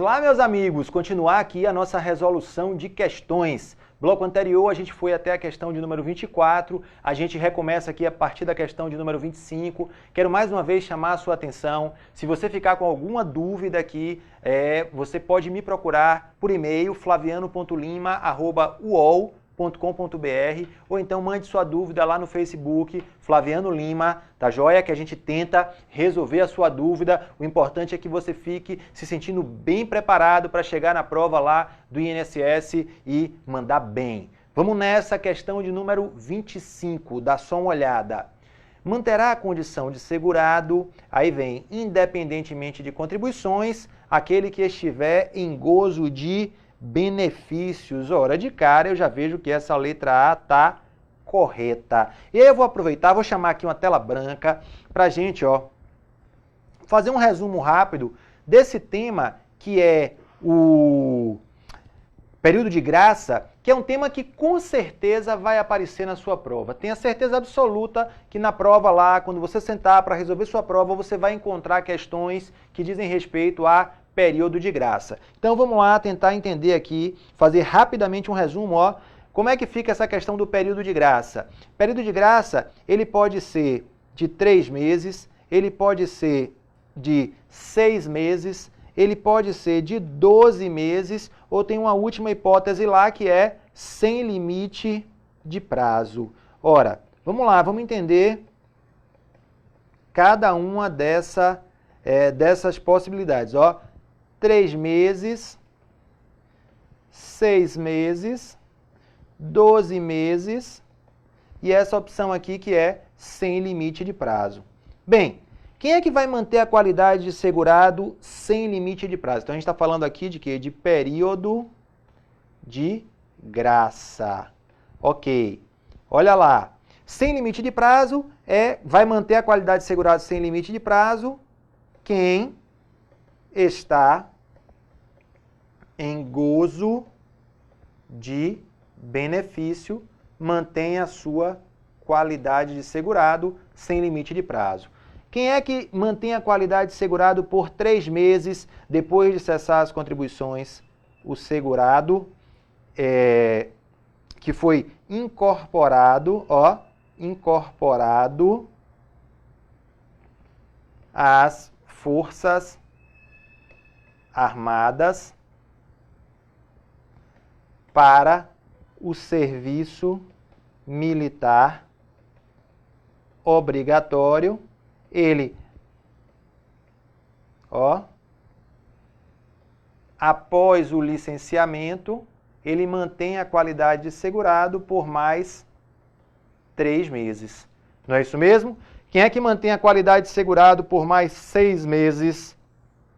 lá, meus amigos, continuar aqui a nossa resolução de questões. Bloco anterior a gente foi até a questão de número 24, a gente recomeça aqui a partir da questão de número 25. Quero mais uma vez chamar a sua atenção. Se você ficar com alguma dúvida aqui, você pode me procurar por e-mail flaviano.lima@uol.com.br ou então mande sua dúvida lá no Facebook, Flaviano Lima, tá joia? Que a gente tenta resolver a sua dúvida. O importante é que você fique se sentindo bem preparado para chegar na prova lá do INSS e mandar bem. Vamos nessa questão de número 25, dá só uma olhada. Manterá a condição de segurado, aí vem, independentemente de contribuições, aquele que estiver em gozo de benefícios. Ora, de cara eu já vejo que essa letra A está correta. E aí eu vou aproveitar, vou chamar aqui uma tela branca para a gente fazer um resumo rápido desse tema que é o período de graça, que é um tema que com certeza vai aparecer na sua prova. Tenha certeza absoluta que na prova lá, quando você sentar para resolver sua prova, você vai encontrar questões que dizem respeito a período de graça. Então vamos lá tentar entender aqui, fazer rapidamente um resumo, como é que fica essa questão do período de graça. Período de graça, ele pode ser de 3 meses, ele pode ser de 6 meses, ele pode ser de 12 meses, ou tem uma última hipótese lá que é sem limite de prazo. Ora, vamos lá, vamos entender cada uma dessas possibilidades. 3 meses, 6 meses, 12 meses e essa opção aqui que é sem limite de prazo. Bem, quem é que vai manter a qualidade de segurado sem limite de prazo? Então a gente está falando aqui de quê? De período de graça. Ok, olha lá. Sem limite de prazo vai manter a qualidade de segurado sem limite de prazo quem está em gozo de benefício, mantém a sua qualidade de segurado sem limite de prazo. Quem é que mantém a qualidade de segurado por 3 meses depois de cessar as contribuições? O segurado que foi incorporado às Forças Armadas para o serviço militar obrigatório. Ele, após o licenciamento, ele mantém a qualidade de segurado por mais 3 meses. Não é isso mesmo? Quem é que mantém a qualidade de segurado por mais 6 meses?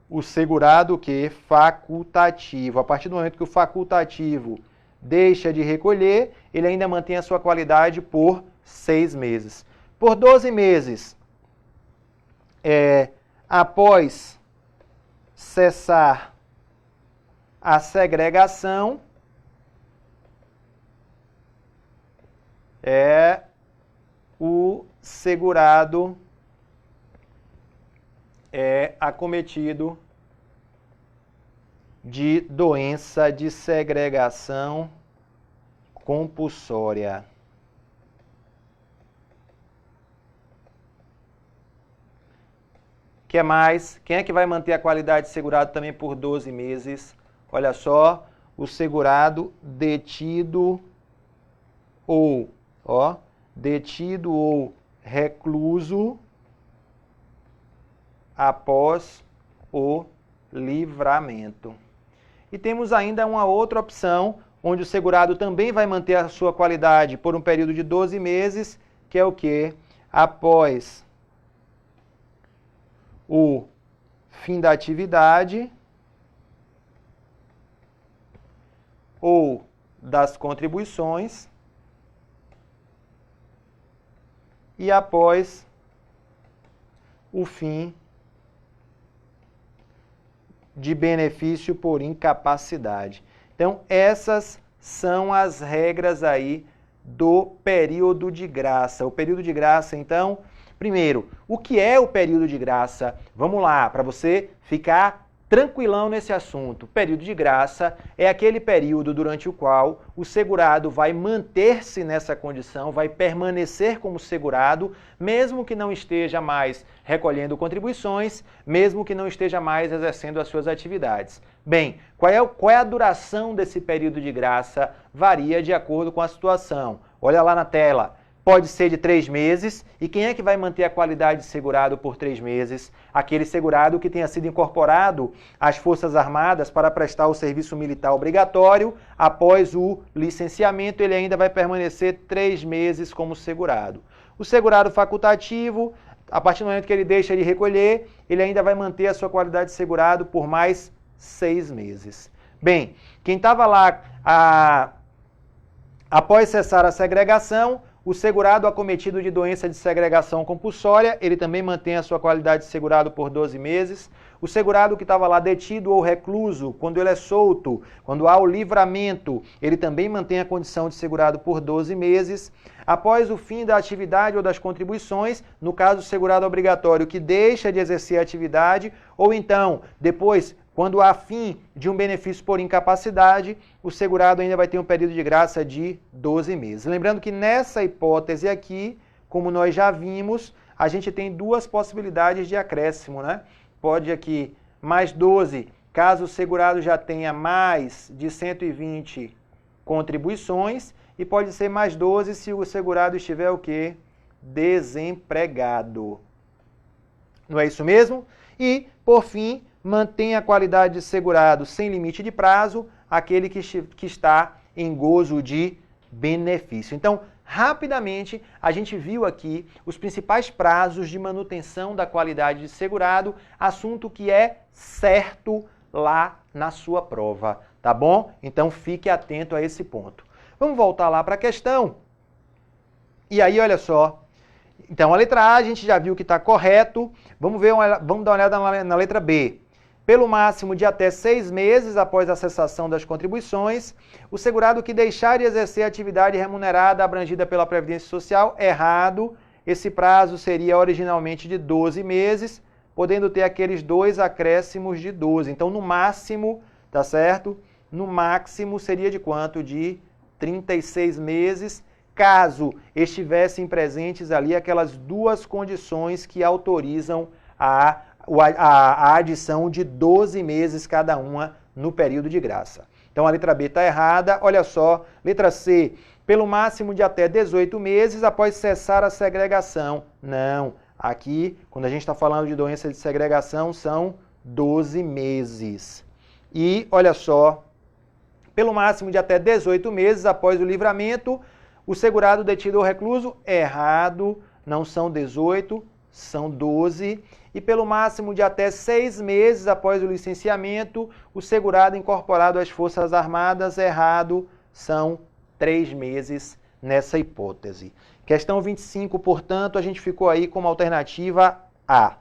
O segurado que facultativo. A partir do momento que o facultativo deixa de recolher, ele ainda mantém a sua qualidade por 6 meses. Por 12 meses, após cessar a segregação, o segurado é acometido de doença de segregação compulsória. Que mais? Quem é que vai manter a qualidade de segurado também por 12 meses? Olha só, o segurado detido ou recluso após o livramento. E temos ainda uma outra opção, onde o segurado também vai manter a sua qualidade por um período de 12 meses, que é o quê? Após o fim da atividade ou das contribuições e após o fim de benefício por incapacidade. Então, essas são as regras aí do período de graça. O período de graça, então, primeiro, o que é o período de graça? Vamos lá, para você ficar tranquilão nesse assunto. Período de graça é aquele período durante o qual o segurado vai manter-se nessa condição, vai permanecer como segurado, mesmo que não esteja mais recolhendo contribuições, mesmo que não esteja mais exercendo as suas atividades. Bem, qual é a duração desse período de graça? Varia de acordo com a situação. Olha lá na tela. Pode ser de 3 meses. E quem é que vai manter a qualidade de segurado por 3 meses? Aquele segurado que tenha sido incorporado às Forças Armadas para prestar o serviço militar obrigatório. Após o licenciamento, ele ainda vai permanecer 3 meses como segurado. O segurado facultativo, a partir do momento que ele deixa de recolher, ele ainda vai manter a sua qualidade de segurado por mais 6 meses. Bem, quem estava lá após cessar a segregação, o segurado acometido de doença de segregação compulsória, ele também mantém a sua qualidade de segurado por 12 meses. O segurado que estava lá detido ou recluso, quando ele é solto, quando há o livramento, ele também mantém a condição de segurado por 12 meses. Após o fim da atividade ou das contribuições, no caso do segurado obrigatório que deixa de exercer a atividade, ou então, depois, quando há fim de um benefício por incapacidade, o segurado ainda vai ter um período de graça de 12 meses. Lembrando que nessa hipótese aqui, como nós já vimos, a gente tem 2 possibilidades de acréscimo, né? Pode aqui mais 12, caso o segurado já tenha mais de 120 contribuições, e pode ser mais 12 se o segurado estiver o quê? Desempregado. Não é isso mesmo? E, por fim, mantém a qualidade de segurado sem limite de prazo, aquele que está em gozo de benefício. Então, rapidamente, a gente viu aqui os principais prazos de manutenção da qualidade de segurado, assunto que é certo lá na sua prova, tá bom? Então, fique atento a esse ponto. Vamos voltar lá para a questão. E aí, olha só. Então, a letra A a gente já viu que está correto. Vamos dar uma olhada na letra B. Pelo máximo de até 6 meses após a cessação das contribuições, o segurado que deixar de exercer a atividade remunerada abrangida pela Previdência Social, errado. Esse prazo seria originalmente de 12 meses, podendo ter aqueles 2 acréscimos de 12. Então, no máximo, tá certo? No máximo seria de quanto? De 36 meses, caso estivessem presentes ali aquelas 2 condições que autorizam a adição de 12 meses cada uma no período de graça. Então a letra B está errada. Olha só, letra C, pelo máximo de até 18 meses após cessar a segregação. Não, aqui, quando a gente está falando de doença de segregação, são 12 meses. E, olha só, pelo máximo de até 18 meses após o livramento, o segurado detido ou recluso, errado, não são 18, são 12. E pelo máximo de até 6 meses após o licenciamento, o segurado incorporado às Forças Armadas, errado, são 3 meses nessa hipótese. Questão 25, portanto, a gente ficou aí como alternativa A.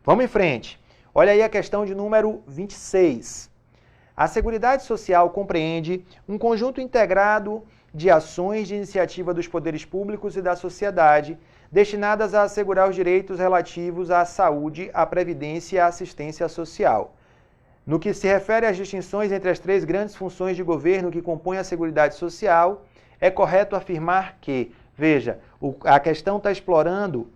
Vamos em frente. Olha aí a questão de número 26. A Seguridade Social compreende um conjunto integrado de ações de iniciativa dos poderes públicos e da sociedade, destinadas a assegurar os direitos relativos à saúde, à previdência e à assistência social. No que se refere às distinções entre as 3 grandes funções de governo que compõem a Seguridade Social, é correto afirmar que, veja, a questão está explorando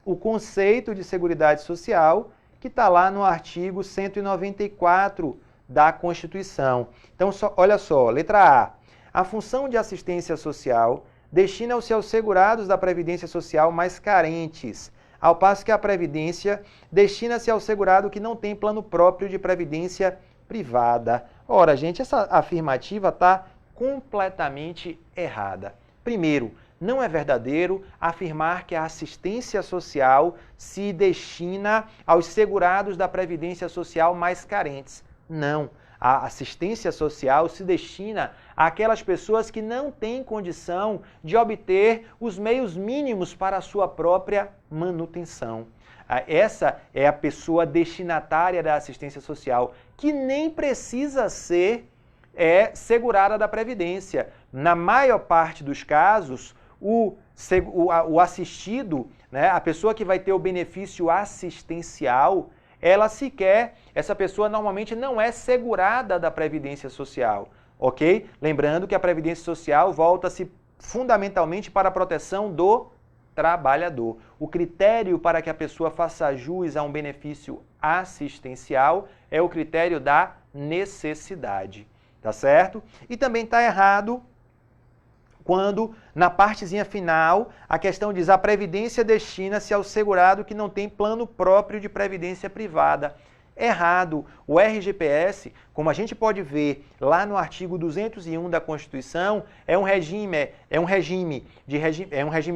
o conceito de Seguridade Social, que está lá no artigo 194 da Constituição. Então, olha só, letra A. A função de assistência social destina-se aos segurados da Previdência Social mais carentes, ao passo que a Previdência destina-se ao segurado que não tem plano próprio de previdência privada. Ora, gente, essa afirmativa está completamente errada. Primeiro, não é verdadeiro afirmar que a assistência social se destina aos segurados da Previdência Social mais carentes. Não. A assistência social se destina àquelas pessoas que não têm condição de obter os meios mínimos para a sua própria manutenção. Essa é a pessoa destinatária da assistência social, que nem precisa ser segurada da Previdência. Na maior parte dos casos, o assistido, né, a pessoa que vai ter o benefício assistencial, essa pessoa normalmente não é segurada da Previdência Social, ok? Lembrando que a Previdência Social volta-se fundamentalmente para a proteção do trabalhador. O critério para que a pessoa faça jus a um benefício assistencial é o critério da necessidade, tá certo? E também está errado quando, na partezinha final, a questão diz: a Previdência destina-se ao segurado que não tem plano próprio de previdência privada. Errado. O RGPS, como a gente pode ver lá no artigo 201 da Constituição, é um regime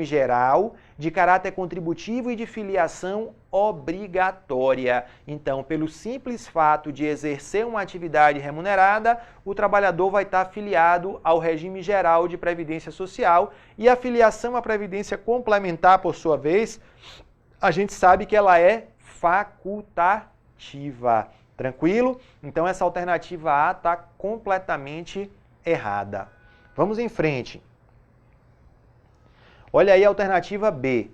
geral, de caráter contributivo e de filiação obrigatória. Então, pelo simples fato de exercer uma atividade remunerada, o trabalhador vai estar afiliado ao regime geral de previdência social, e a filiação à previdência complementar, por sua vez, a gente sabe que ela é facultativa. Tranquilo? Então essa alternativa A está completamente errada. Vamos em frente. Olha aí a alternativa B.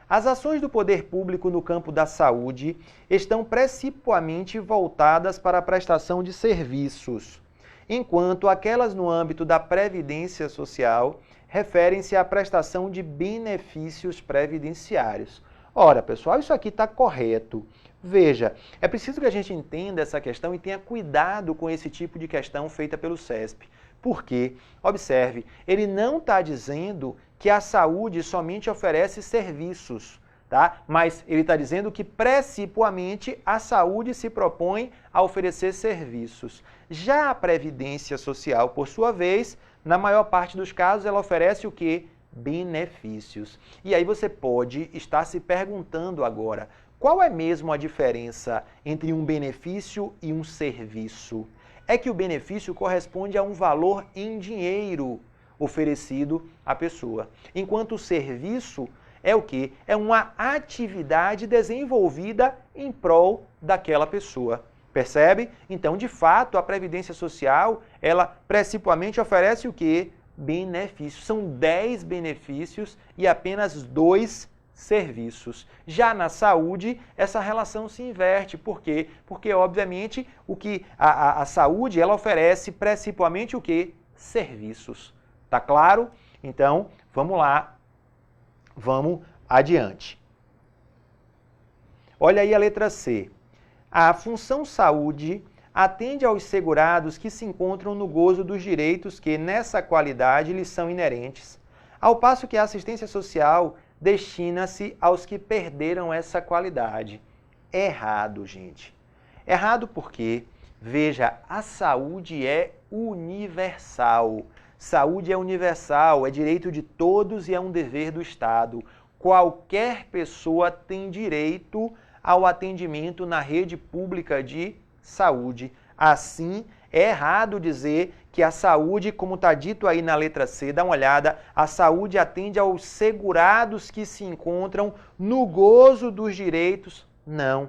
As ações do poder público no campo da saúde estão principalmente voltadas para a prestação de serviços, enquanto aquelas no âmbito da previdência social referem-se à prestação de benefícios previdenciários. Ora, pessoal, isso aqui está correto. Veja, é preciso que a gente entenda essa questão e tenha cuidado com esse tipo de questão feita pelo CESP. Por quê? Observe, ele não está dizendo que a saúde somente oferece serviços, tá? Mas ele está dizendo que, principalmente, a saúde se propõe a oferecer serviços. Já a Previdência Social, por sua vez, na maior parte dos casos, ela oferece o quê? Benefícios. E aí você pode estar se perguntando agora, qual é mesmo a diferença entre um benefício e um serviço? É que o benefício corresponde a um valor em dinheiro oferecido à pessoa, enquanto o serviço é o quê? É uma atividade desenvolvida em prol daquela pessoa. Percebe? Então, de fato, a Previdência Social, ela principalmente oferece o quê? Benefícios. São 10 benefícios e apenas 2 serviços. Já na saúde, essa relação se inverte. Por quê? Porque, obviamente, a saúde ela oferece principalmente o quê? Serviços. Tá claro? Então, vamos lá. Vamos adiante. Olha aí a letra C. A função saúde atende aos segurados que se encontram no gozo dos direitos que, nessa qualidade, lhes são inerentes, ao passo que a assistência social destina-se aos que perderam essa qualidade. Errado, gente. Errado porque, veja, a saúde é universal. Saúde é universal, é direito de todos e é um dever do Estado. Qualquer pessoa tem direito ao atendimento na rede pública de saúde. Assim, é errado dizer que a saúde, como está dito aí na letra C, dá uma olhada, a saúde atende aos segurados que se encontram no gozo dos direitos. Não.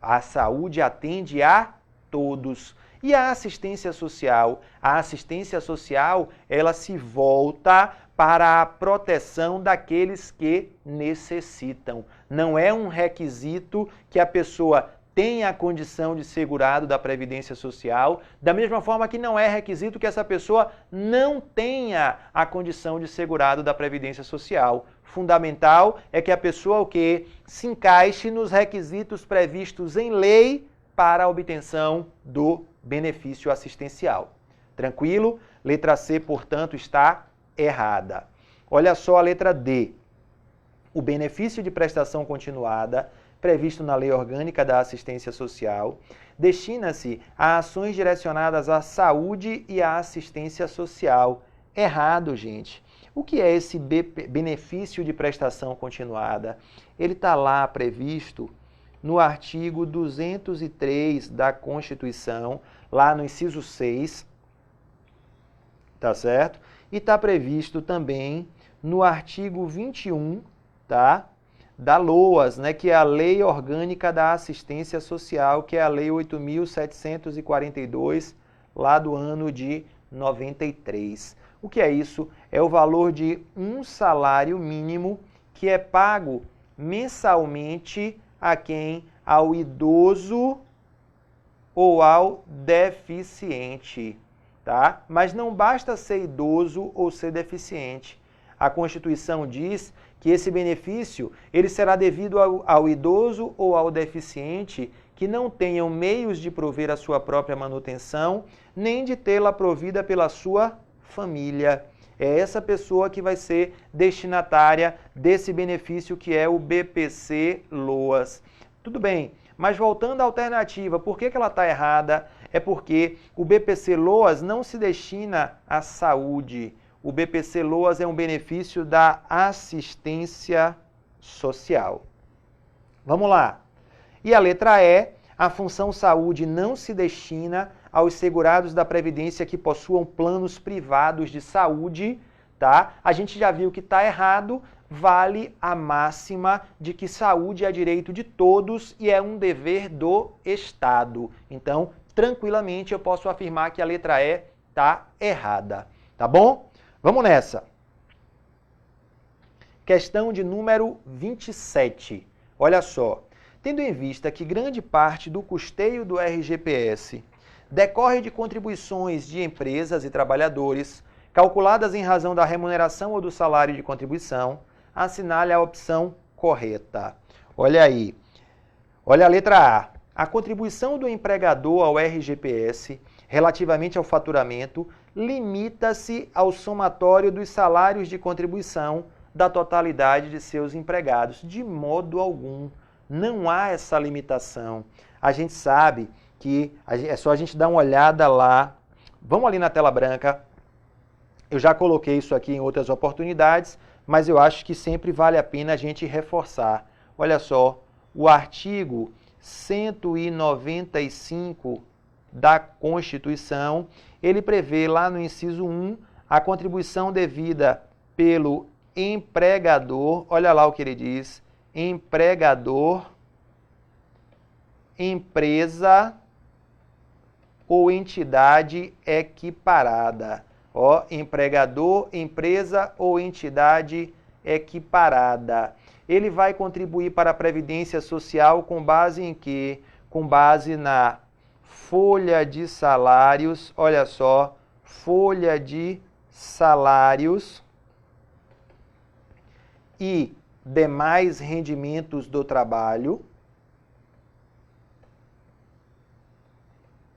A saúde atende a todos. E a assistência social? A assistência social, ela se volta para a proteção daqueles que necessitam. Não é um requisito que a pessoa tenha a condição de segurado da Previdência Social, da mesma forma que não é requisito que essa pessoa não tenha a condição de segurado da Previdência Social. Fundamental é que a pessoa o quê? Se encaixe nos requisitos previstos em lei para a obtenção do benefício assistencial. Tranquilo? Letra C, portanto, está errada. Olha só a letra D. O benefício de prestação continuada previsto na Lei Orgânica da Assistência Social, destina-se a ações direcionadas à saúde e à assistência social. Errado, gente. O que é esse benefício de prestação continuada? Ele está lá previsto no artigo 203 da Constituição, lá no inciso 6, tá certo? E está previsto também no artigo 21, tá? Da LOAS, né, que é a Lei Orgânica da Assistência Social, que é a Lei 8.742, lá do ano de 93. O que é isso? É o valor de um salário mínimo que é pago mensalmente a quem ao idoso ou ao deficiente, tá? Mas não basta ser idoso ou ser deficiente. A Constituição diz que esse benefício ele será devido ao idoso ou ao deficiente que não tenham meios de prover a sua própria manutenção, nem de tê-la provida pela sua família. É essa pessoa que vai ser destinatária desse benefício que é o BPC-Loas. Tudo bem, mas voltando à alternativa, por que ela está errada? É porque o BPC-Loas não se destina à saúde. O BPC-Loas é um benefício da assistência social. Vamos lá. E a letra E, a função saúde não se destina aos segurados da Previdência que possuam planos privados de saúde, tá? A gente já viu que está errado, vale a máxima de que saúde é direito de todos e é um dever do Estado. Então, tranquilamente eu posso afirmar que a letra E está errada, tá bom? Vamos nessa. Questão de número 27. Olha só. Tendo em vista que grande parte do custeio do RGPS decorre de contribuições de empresas e trabalhadores, calculadas em razão da remuneração ou do salário de contribuição, assinale a opção correta. Olha aí. Olha a letra A. A contribuição do empregador ao RGPS, relativamente ao faturamento, limita-se ao somatório dos salários de contribuição da totalidade de seus empregados. De modo algum. Não há essa limitação. A gente sabe que é só a gente dar uma olhada lá. Vamos ali na tela branca. Eu já coloquei isso aqui em outras oportunidades, mas eu acho que sempre vale a pena a gente reforçar. Olha só, o artigo 195 da Constituição, ele prevê lá no inciso 1 a contribuição devida pelo empregador. Olha lá o que ele diz. Empregador, empresa ou entidade equiparada. Ó, empregador, empresa ou entidade equiparada. Ele vai contribuir para a Previdência Social com base em quê? Com base na folha de salários, olha só, folha de salários e demais rendimentos do trabalho,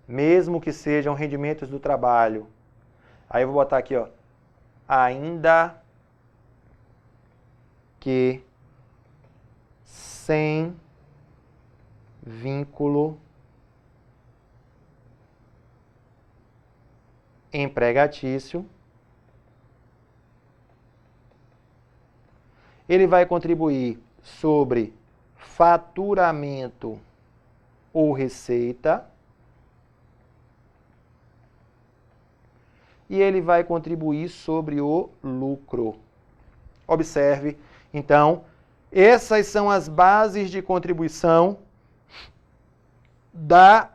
mesmo que sejam rendimentos do trabalho. Aí eu vou botar aqui, ó, ainda que sem vínculo empregatício, ele vai contribuir sobre faturamento ou receita e ele vai contribuir sobre o lucro. Observe, então, essas são as bases de contribuição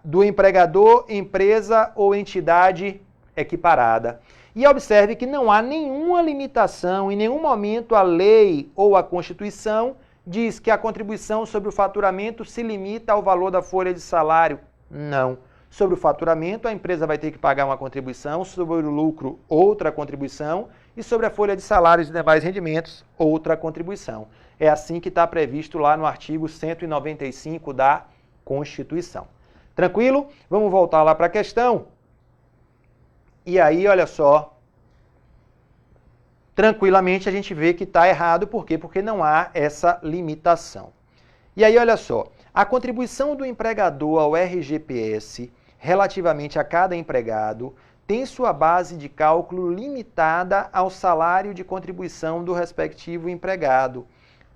do empregador, empresa ou entidade equiparada. E observe que não há nenhuma limitação, em nenhum momento a lei ou a Constituição diz que a contribuição sobre o faturamento se limita ao valor da folha de salário. Não. Sobre o faturamento, a empresa vai ter que pagar uma contribuição, sobre o lucro, outra contribuição, e sobre a folha de salários e demais rendimentos, outra contribuição. É assim que está previsto lá no artigo 195 da Constituição. Tranquilo? Vamos voltar lá para a questão. E aí, olha só, tranquilamente a gente vê que está errado. Por quê? Porque não há essa limitação. E aí, olha só, a contribuição do empregador ao RGPS relativamente a cada empregado tem sua base de cálculo limitada ao salário de contribuição do respectivo empregado.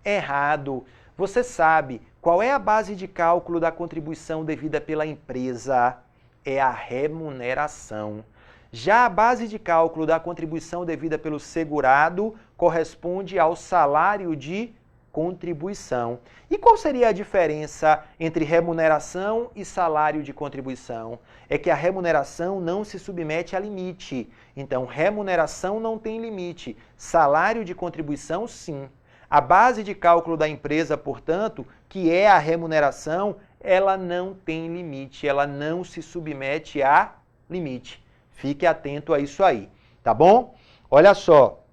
Errado. Você sabe qual é a base de cálculo da contribuição devida pela empresa? É a remuneração. Já a base de cálculo da contribuição devida pelo segurado corresponde ao salário de contribuição. E qual seria a diferença entre remuneração e salário de contribuição? É que a remuneração não se submete a limite. Então, remuneração não tem limite. Salário de contribuição, sim. A base de cálculo da empresa, portanto, que é a remuneração, ela não tem limite, ela não se submete a limite. Fique atento a isso aí, tá bom? Olha só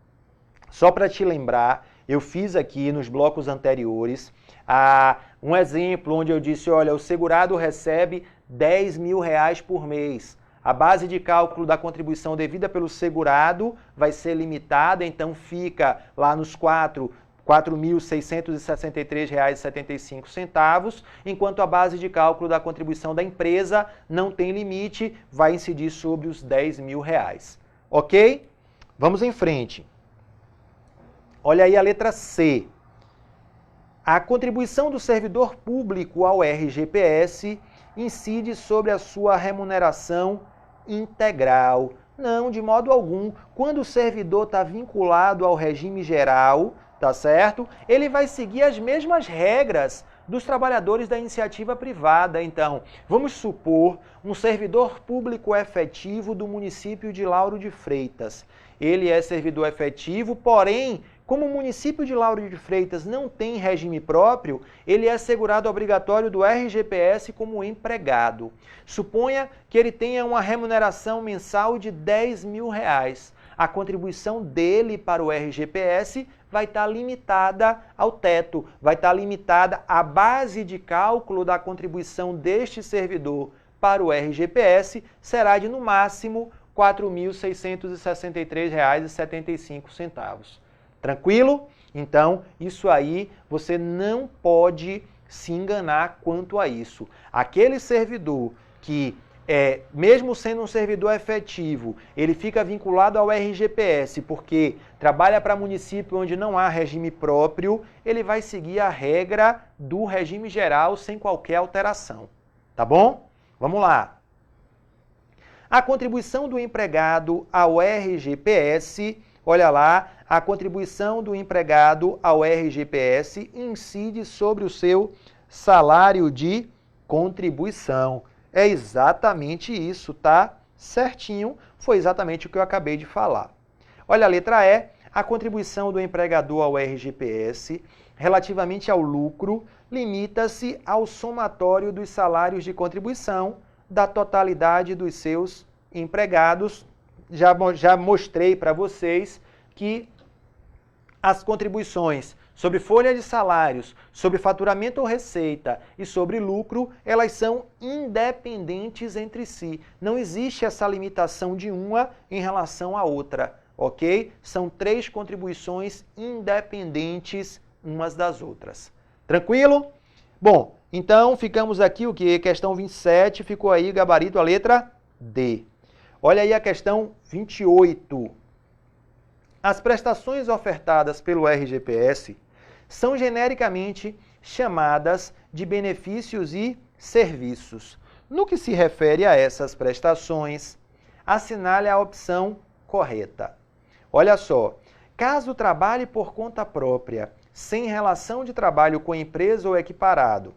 para te lembrar, eu fiz aqui nos blocos anteriores um exemplo onde eu disse, olha, o segurado recebe R$10.000 por mês. A base de cálculo da contribuição devida pelo segurado vai ser limitada, então fica lá nos R$ 4.663,75, enquanto a base de cálculo da contribuição da empresa não tem limite, vai incidir sobre os R$10.000. Ok? Vamos em frente. Olha aí a letra C. A contribuição do servidor público ao RGPS incide sobre a sua remuneração integral. Não, de modo algum. Quando o servidor está vinculado ao regime geral, tá certo? Ele vai seguir as mesmas regras dos trabalhadores da iniciativa privada. Então, vamos supor um servidor público efetivo do município de Lauro de Freitas. Ele é servidor efetivo, porém, como o município de Lauro de Freitas não tem regime próprio, ele é segurado obrigatório do RGPS como empregado. Suponha que ele tenha uma remuneração mensal de R$10.000. A contribuição dele para o RGPS vai estar limitada ao teto, vai estar limitada à base de cálculo da contribuição deste servidor para o RGPS, será de, no máximo, R$ 4.663,75. Tranquilo? Então, isso aí você não pode se enganar quanto a isso. Aquele servidor que, mesmo sendo um servidor efetivo, ele fica vinculado ao RGPS porque trabalha para município onde não há regime próprio, ele vai seguir a regra do regime geral sem qualquer alteração. Tá bom? Vamos lá. A contribuição do empregado ao RGPS, olha lá, a contribuição do empregado ao RGPS incide sobre o seu salário de contribuição. É exatamente isso, tá? Certinho, foi exatamente o que eu acabei de falar. Olha a letra E, a contribuição do empregador ao RGPS relativamente ao lucro limita-se ao somatório dos salários de contribuição da totalidade dos seus empregados. Já mostrei para vocês que as contribuições sobre folha de salários, sobre faturamento ou receita e sobre lucro, elas são independentes entre si. Não existe essa limitação de uma em relação à outra, ok? São três contribuições independentes umas das outras. Tranquilo? Bom, então ficamos aqui o que? Questão 27, ficou aí gabarito a letra D. Olha aí a questão 28. As prestações ofertadas pelo RGPS são genericamente chamadas de benefícios e serviços. No que se refere a essas prestações, assinale a opção correta. Olha só, caso trabalhe por conta própria, sem relação de trabalho com empresa ou equiparado,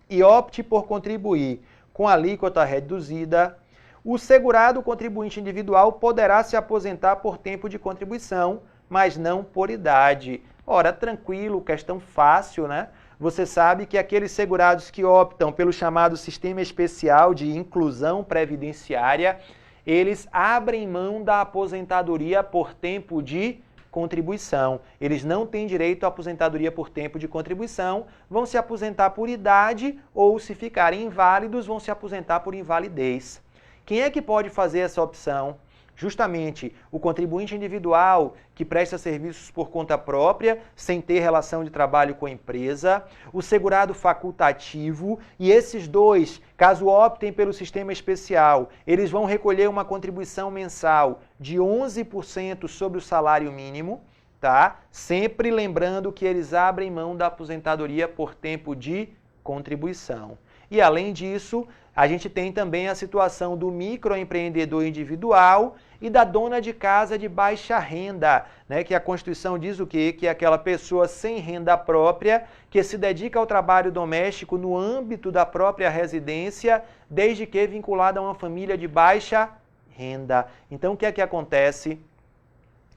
e opte por contribuir com alíquota reduzida, o segurado contribuinte individual poderá se aposentar por tempo de contribuição, mas não por idade. Ora, tranquilo, questão fácil, né? Você sabe que aqueles segurados que optam pelo chamado Sistema Especial de Inclusão Previdenciária, eles abrem mão da aposentadoria por tempo de contribuição. Eles não têm direito à aposentadoria por tempo de contribuição, vão se aposentar por idade ou, se ficarem inválidos, vão se aposentar por invalidez. Quem é que pode fazer essa opção? Justamente o contribuinte individual que presta serviços por conta própria, sem ter relação de trabalho com a empresa, o segurado facultativo, e esses dois, caso optem pelo sistema especial, eles vão recolher uma contribuição mensal de 11% sobre o salário mínimo, tá? Sempre lembrando que eles abrem mão da aposentadoria por tempo de contribuição. E além disso, a gente tem também a situação do microempreendedor individual e da dona de casa de baixa renda, né? Que a Constituição diz o quê? Que é aquela pessoa sem renda própria que se dedica ao trabalho doméstico no âmbito da própria residência, desde que vinculada a uma família de baixa renda. Então, o que é que acontece?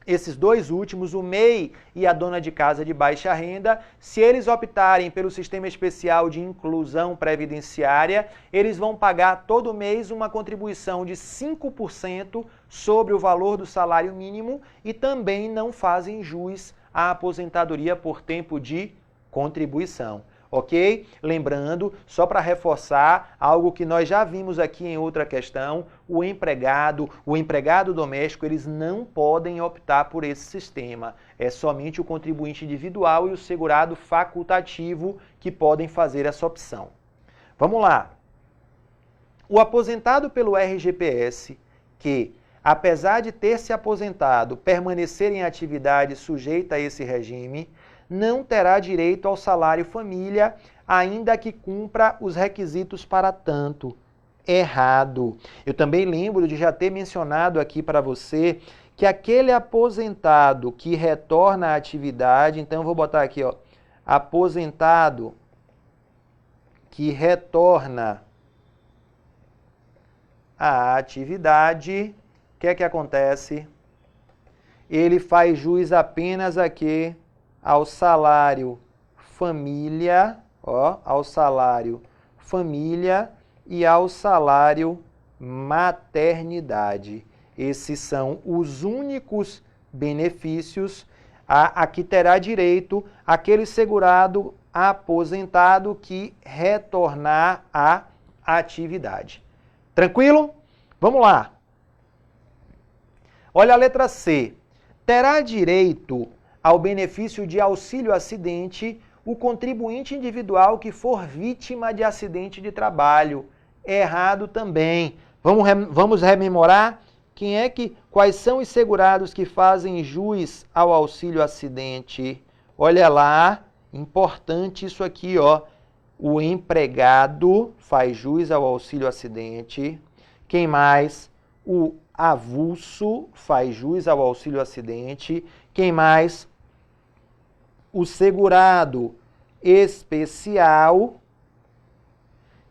esses dois últimos, o MEI e a dona de casa de baixa renda, se eles optarem pelo sistema especial de inclusão previdenciária, eles vão pagar todo mês uma contribuição de 5% sobre o valor do salário mínimo e também não fazem jus à aposentadoria por tempo de contribuição. Ok? Lembrando, só para reforçar, algo que nós já vimos aqui em outra questão, o empregado doméstico, eles não podem optar por esse sistema. É somente o contribuinte individual e o segurado facultativo que podem fazer essa opção. Vamos lá. O aposentado pelo RGPS, que, apesar de ter se aposentado, permanecer em atividade sujeita a esse regime, não terá direito ao salário família, ainda que cumpra os requisitos para tanto. Errado. Eu também lembro de já ter mencionado aqui para você que aquele aposentado que retorna à atividade, então eu vou botar aqui, ó, aposentado que retorna à atividade, o que é que acontece? Ele faz jus apenas aqui ao salário família, ó, ao salário família e ao salário maternidade. Esses são os únicos benefícios a que terá direito aquele segurado aposentado que retornar à atividade. Tranquilo? Vamos lá. Olha a letra C. Terá direito ao benefício de auxílio-acidente o contribuinte individual que for vítima de acidente de trabalho. Errado também. Vamos rememorar quais são os segurados que fazem jus ao auxílio-acidente. Olha lá, importante isso aqui, ó. O empregado faz jus ao auxílio-acidente. Quem mais? O avulso faz jus ao auxílio-acidente. Quem mais? O segurado especial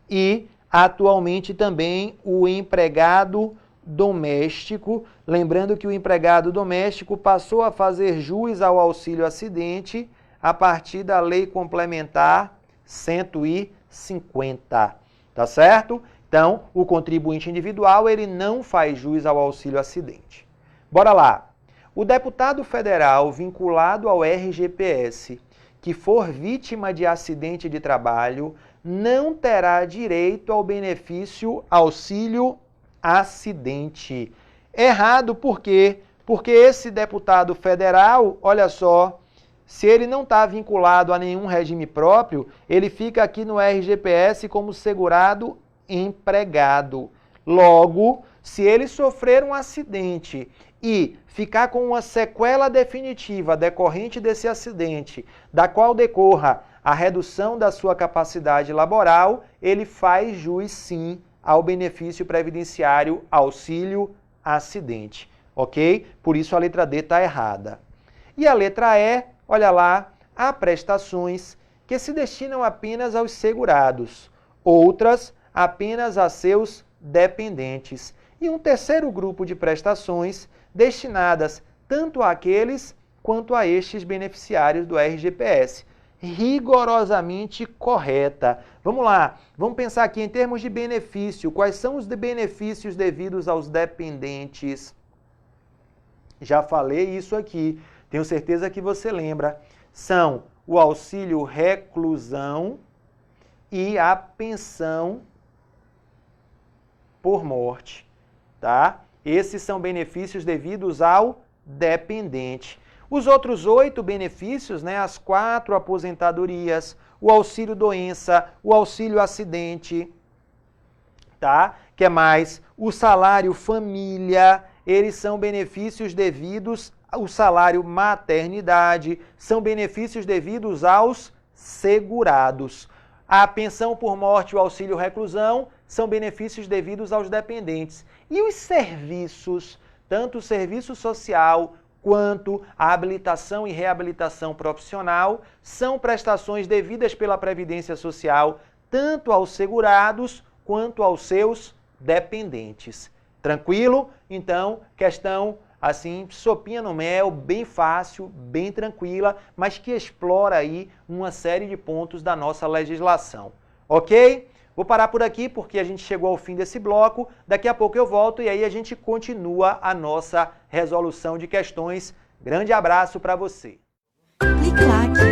e, atualmente, também o empregado doméstico. Lembrando que o empregado doméstico passou a fazer jus ao auxílio-acidente a partir da Lei Complementar 150. Tá certo? Então, o contribuinte individual, ele não faz jus ao auxílio-acidente. Bora lá. O deputado federal vinculado ao RGPS que for vítima de acidente de trabalho não terá direito ao benefício auxílio-acidente. Errado por quê? Porque esse deputado federal, olha só, se ele não está vinculado a nenhum regime próprio, ele fica aqui no RGPS como segurado empregado. Logo, se ele sofrer um acidente e ficar com uma sequela definitiva decorrente desse acidente, da qual decorra a redução da sua capacidade laboral, ele faz jus sim ao benefício previdenciário auxílio-acidente, ok? Por isso a letra D está errada. E a letra E, olha lá, há prestações que se destinam apenas aos segurados, outras apenas a seus dependentes. E um terceiro grupo de prestações destinadas tanto àqueles quanto a estes beneficiários do RGPS. Rigorosamente correta. Vamos lá, vamos pensar aqui em termos de benefício. Quais são os benefícios devidos aos dependentes? Já falei isso aqui, tenho certeza que você lembra. São o auxílio reclusão e a pensão por morte, tá? Esses são benefícios devidos ao dependente. Os outros 8 benefícios, né, as 4 aposentadorias, o auxílio doença, o auxílio acidente, tá? Que é mais? O salário família, eles são benefícios devidos ao salário maternidade, são benefícios devidos aos segurados. A pensão por morte e o auxílio reclusão são benefícios devidos aos dependentes. E os serviços, tanto o serviço social quanto a habilitação e reabilitação profissional, são prestações devidas pela Previdência Social, tanto aos segurados quanto aos seus dependentes. Tranquilo? Então, questão assim, sopinha no mel, bem fácil, bem tranquila, mas que explora aí uma série de pontos da nossa legislação. Ok? Vou parar por aqui porque a gente chegou ao fim desse bloco. Daqui a pouco eu volto e aí a gente continua a nossa resolução de questões. Grande abraço para você. Clique like.